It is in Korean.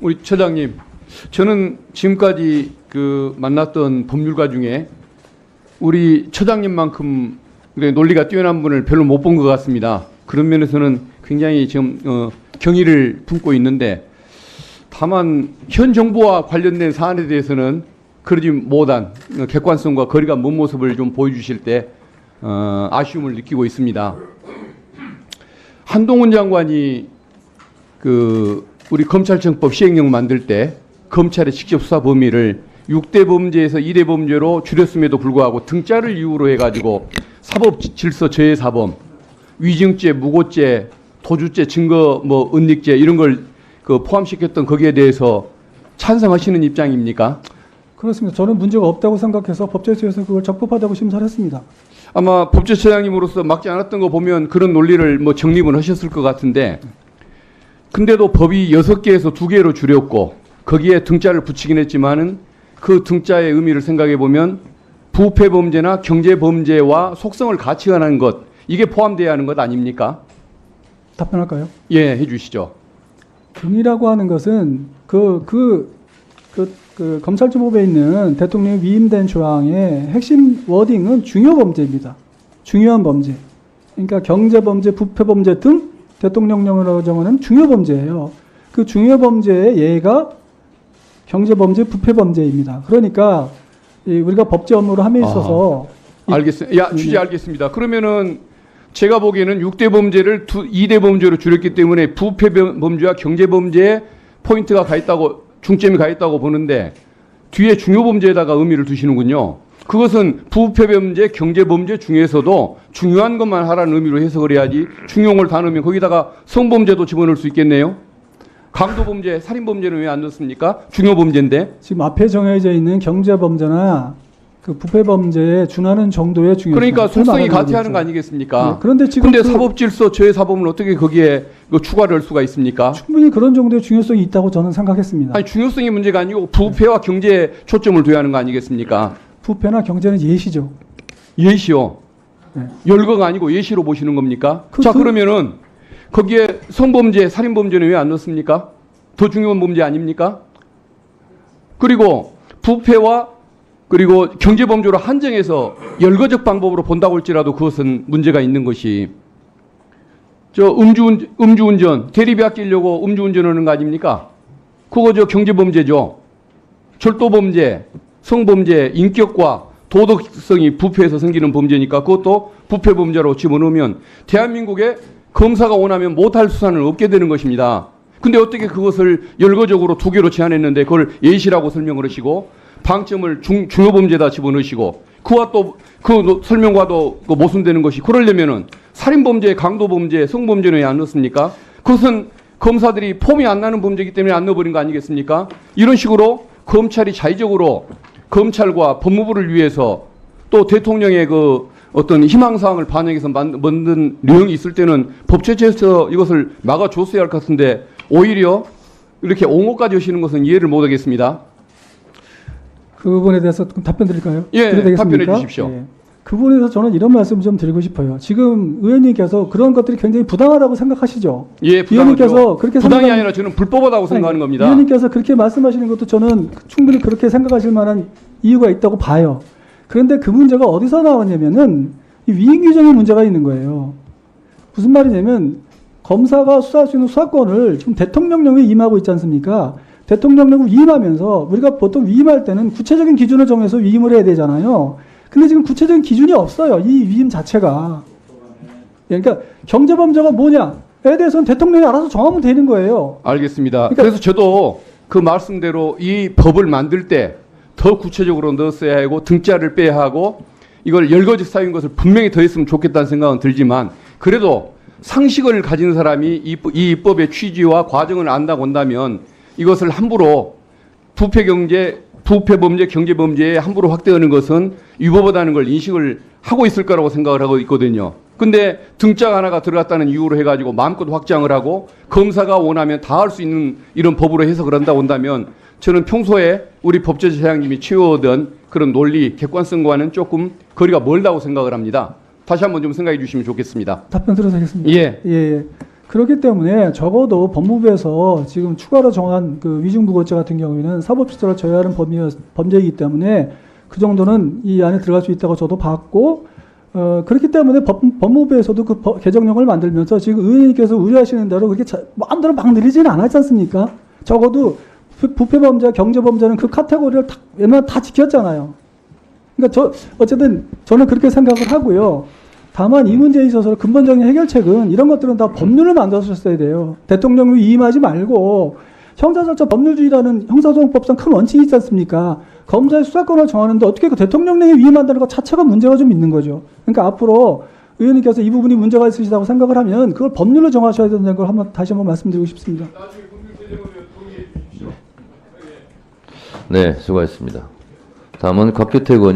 우리 처장님, 저는 지금까지 그 만났던 법률가 중에 우리 처장님만큼 논리가 뛰어난 분을 별로 못 본 것 같습니다. 그런 면에서는 굉장히 지금 경의를 품고 있는데, 다만 현 정부와 관련된 사안에 대해서는 그러지 못한 객관성과 거리가 먼 모습을 좀 보여주실 때 아쉬움을 느끼고 있습니다. 한동훈 장관이 우리 검찰청법 시행령 만들 때 검찰의 직접 수사 범위를 6대 범죄에서 2대 범죄로 줄였음에도 불구하고 등자를 이유로 해가지고 사법질서 저해사범, 위증죄, 무고죄, 도주죄, 증거 은닉죄 이런 걸 포함시켰던 거기에 대해서 찬성하시는 입장입니까? 그렇습니다. 저는 문제가 없다고 생각해서 법제처에서 그걸 적법하다고 심사를 했습니다. 아마 법제처장님으로서 막지 않았던 거 보면 그런 논리를 정립은 하셨을 것 같은데, 근데도 법이 6개에서 2개로 줄였고 거기에 등자를 붙이긴 했지만은 그 등자의 의미를 생각해 보면 부패범죄나 경제범죄와 속성을 같이 하는 것, 이게 포함되어야 하는 것 아닙니까? 답변할까요? 예, 해주시죠. 등이라고 하는 것은 검찰청법에 있는 대통령이 위임된 조항의 핵심 워딩은 중요범죄입니다. 중요한 범죄. 그러니까 경제범죄, 부패범죄 등 대통령령으로 정하는 중요범죄예요. 그 중요범죄의 예가 경제범죄, 부패범죄입니다. 그러니까 우리가 법제 업무를 함에 있어서 알겠습니다. 취재 알겠습니다. 그러면은 제가 보기에는 6대 범죄를 2대 범죄로 줄였기 때문에 부패 범죄와 경제 범죄에 포인트가 가 있다고, 중점이 가 있다고 보는데 뒤에 중요 범죄에다가 의미를 두시는군요. 그것은 부패 범죄, 경제 범죄 중에서도 중요한 것만 하라는 의미로 해석을 해야지, 중용을 다 넣으면 거기다가 성범죄도 집어넣을 수 있겠네요. 강도 범죄, 살인 범죄는 왜 안 넣습니까? 중요 범죄인데. 지금 앞에 정해져 있는 경제범죄나 그 부패범죄에 준하는 정도의 중요성. 그러니까 속성이 같이 하는 거 아니겠습니까? 네, 그런데 지금 사법질서 저해사범을 어떻게 거기에 추가를 할 수가 있습니까? 충분히 그런 정도의 중요성이 있다고 저는 생각했습니다. 아니, 중요성이 문제가 아니고 부패와 경제에 초점을 둬야 하는 거 아니겠습니까? 부패나 경제는 예시죠. 예시요. 네. 열거가 아니고 예시로 보시는 겁니까? 그러면은 거기에 성범죄, 살인범죄는 왜 안 넣습니까? 더 중요한 범죄 아닙니까? 그리고 부패와 그리고 경제범죄로 한정해서 열거적 방법으로 본다고 할지라도 그것은 문제가 있는 것이, 음주운전, 대리비 아끼려고 음주운전하는 거 아닙니까? 그거 경제범죄죠. 철도범죄, 성범죄, 인격과 도덕성이 부패해서 생기는 범죄니까 그것도 부패범죄로 집어넣으면 대한민국에 검사가 원하면 못할 수사는 없게 되는 것입니다. 근데 어떻게 그것을 열거적으로 2개로 제한했는데 그걸 예시라고 설명을 하시고 방점을 중요범죄다 집어넣으시고, 그와 또 그 설명과도 모순되는 것이, 그러려면은 살인범죄, 강도범죄, 성범죄는 왜 안 넣습니까? 그것은 검사들이 폼이 안 나는 범죄이기 때문에 안 넣어버린 거 아니겠습니까? 이런 식으로 검찰이 자의적으로 검찰과 법무부를 위해서 또 대통령의 어떤 희망사항을 반영해서 만든 내용이 있을 때는 법제처에서 이것을 막아줬어야 할 것 같은데 오히려 이렇게 옹호까지 하시는 것은 이해를 못하겠습니다. 그 부분에 대해서 답변 드릴까요? 예, 답변해 주십시오. 예. 그 부분에 대해서 저는 이런 말씀 좀 드리고 싶어요. 지금 의원님께서 그런 것들이 굉장히 부당하다고 생각하시죠? 예, 의원님께서 그렇게 부당이 아니라 저는 불법하다고 생각하는 겁니다. 의원님께서 그렇게 말씀하시는 것도 저는 충분히 그렇게 생각하실 만한 이유가 있다고 봐요. 그런데 그 문제가 어디서 나왔냐면은 이 위임 규정의 문제가 있는 거예요. 무슨 말이냐면 검사가 수사할 수 있는 수사권을 지금 대통령령에 임하고 있지 않습니까? 대통령령을 위임하면서 우리가 보통 위임할 때는 구체적인 기준을 정해서 위임을 해야 되잖아요. 근데 지금 구체적인 기준이 없어요. 이 위임 자체가. 그러니까 경제범죄가 뭐냐에 대해서는 대통령이 알아서 정하면 되는 거예요. 알겠습니다. 그래서 저도 그 말씀대로 이 법을 만들 때 더 구체적으로 넣었어야 하고 등자를 빼야 하고 이걸 열거적 사유인 것을 분명히 더했으면 좋겠다는 생각은 들지만, 그래도 상식을 가진 사람이 이 입법의 취지와 과정을 안다고 한다면 이것을 함부로 부패범죄, 경제범죄에 함부로 확대하는 것은 위법하다는 걸 인식을 하고 있을 거라고 생각을 하고 있거든요. 근데 등짝 하나가 들어갔다는 이유로 해가지고 마음껏 확장을 하고 검사가 원하면 다 할 수 있는 이런 법으로 해석을 한다고 한다면 저는 평소에 우리 법제처장님이 취해오던 그런 논리, 객관성과는 조금 거리가 멀다고 생각을 합니다. 다시 한번 좀 생각해 주시면 좋겠습니다. 답변 들어서 하겠습니다. 예. 예. 그렇기 때문에 적어도 법무부에서 지금 추가로 정한 그 위증부고죄 같은 경우에는 사법시설을 저해하는 범죄이기 때문에 그 정도는 이 안에 들어갈 수 있다고 저도 봤고, 그렇기 때문에 법무부에서도 그 개정령을 만들면서 지금 의원님께서 우려하시는 대로 그렇게 마음대로 막 늘리지는 않았지 않습니까? 적어도 부패범죄, 경제범죄는 그 카테고리를 웬만하면 다 지켰잖아요. 그러니까 어쨌든 저는 그렇게 생각을 하고요. 다만 이 문제에 있어서 근본적인 해결책은 이런 것들은 다 법률을 만들었어야 돼요. 대통령을 위임하지 말고 형사절차 법률주의라는 형사소송법상 큰 원칙이 있지 않습니까? 검사의 수사권을 정하는데 어떻게 그 대통령령에 위임한다는 것 자체가 문제가 좀 있는 거죠. 그러니까 앞으로 의원님께서 이 부분이 문제가 있으시다고 생각을 하면 그걸 법률로 정하셔야 된다는 걸 다시 한번 말씀드리고 싶습니다. 네, 수고하셨습니다. 다음은 곽규택 의원님.